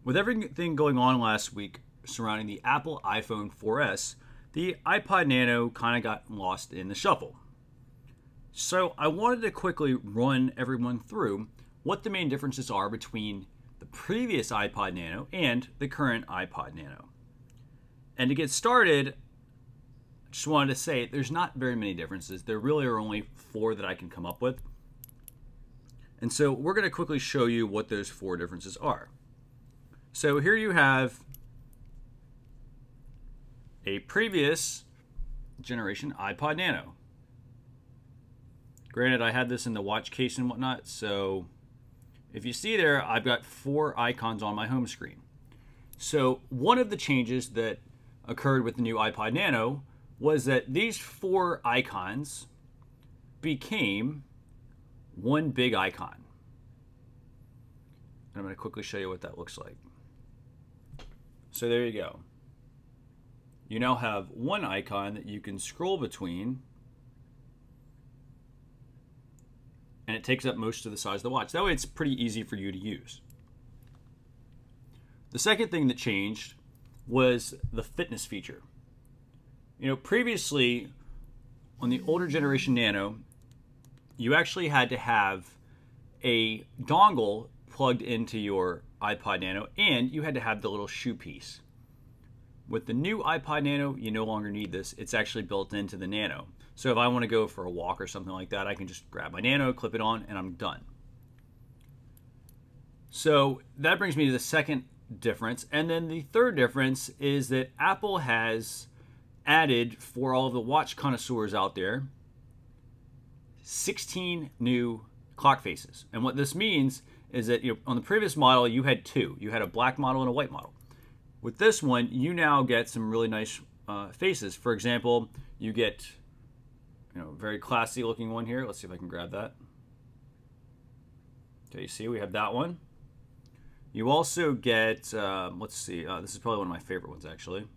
With everything going on last week surrounding the Apple iPhone 4S, the iPod Nano kind of got lost in the shuffle. So I wanted to quickly run everyone through what the main differences are between the previous iPod Nano and the current iPod Nano. And to get started, I just wanted to say there's not very many differences. There really are only 4 that I can come up with. And so we're going to quickly show you what those 4 differences are. So here you have a previous generation iPod Nano. Granted, I had this in the watch case and whatnot, so if you see there, I've got 4 icons on my home screen. So one of the changes that occurred with the new iPod Nano was that these 4 icons became one big icon. And I'm going to quickly show you what that looks like. So there you go. You now have one icon that you can scroll between, and it takes up most of the size of the watch. That way it's pretty easy for you to use. The second thing that changed was the fitness feature. You know, previously on the older generation Nano, you actually had to have a dongle plugged into your iPod Nano, and you had to have the little shoe piece. With the new iPod Nano, you no longer need this. It's actually built into the Nano. So if I want to go for a walk or something like that, I can just grab my Nano, clip it on, and I'm done. So that brings me to the second difference. And then the third difference is that Apple has added, for all of the watch connoisseurs out there, 16 new clock faces. And what this means is that on the previous model, you had 2. You had a black model and a white model. With this one, you now get some really nice faces. For example, you get very classy looking one here. Let's see if I can grab that. Okay, you see we have that one. You also get, let's see, this is probably one of my favorite ones actually.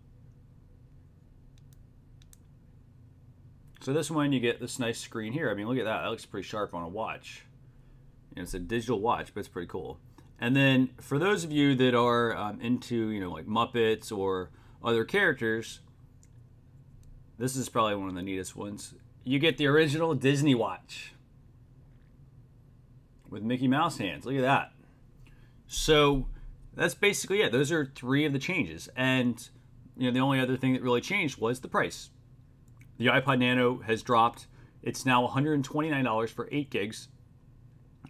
So this one, you get this nice screen here. I mean, look at that. That looks pretty sharp on a watch. It's a digital watch, but it's pretty cool. And then for those of you that are into, like Muppets or other characters, this is probably one of the neatest ones. You get the original Disney watch with Mickey Mouse hands. Look at that. So that's basically it. Those are 3 of the changes. And the only other thing that really changed was the price. The iPod Nano has dropped. It's now $129 for 8 gigs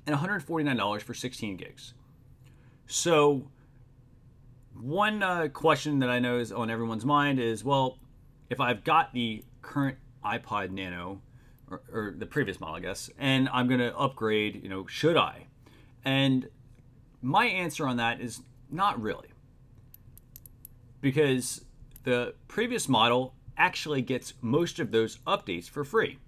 and $149 for 16 gigs. So one question that I know is on everyone's mind is, well, if I've got the current iPod Nano, or the previous model, I guess, and I'm going to upgrade, should I? And my answer on that is not really. Because the previous model actually gets most of those updates for free.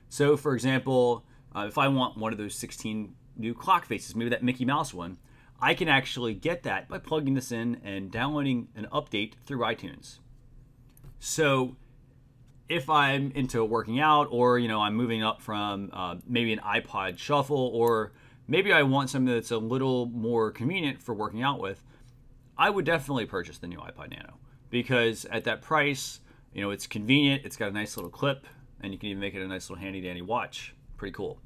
So, for example, if I want one of those 16 new clock faces, maybe that Mickey Mouse one, I can actually get that by plugging this in and downloading an update through iTunes. So if I'm into working out, or I'm moving up from maybe an iPod Shuffle, or maybe I want something that's a little more convenient for working out with, I would definitely purchase the new iPod Nano, because at that price, it's convenient, it's got a nice little clip, and you can even make it a nice little handy dandy watch. Pretty cool.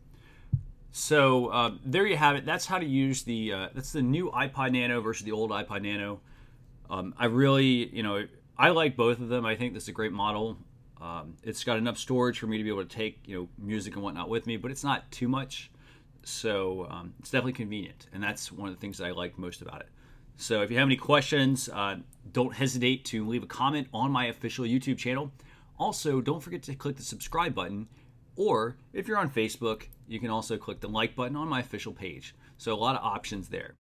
So there you have it. That's how to use that's the new iPod Nano versus the old iPod Nano. I really, I like both of them. I think this is a great model. It's got enough storage for me to be able to take, music and whatnot with me, but it's not too much. So it's definitely convenient. And that's one of the things that I like most about it. So if you have any questions, don't hesitate to leave a comment on my official YouTube channel. Also, don't forget to click the subscribe button. Or if you're on Facebook, you can also click the like button on my official page. So a lot of options there.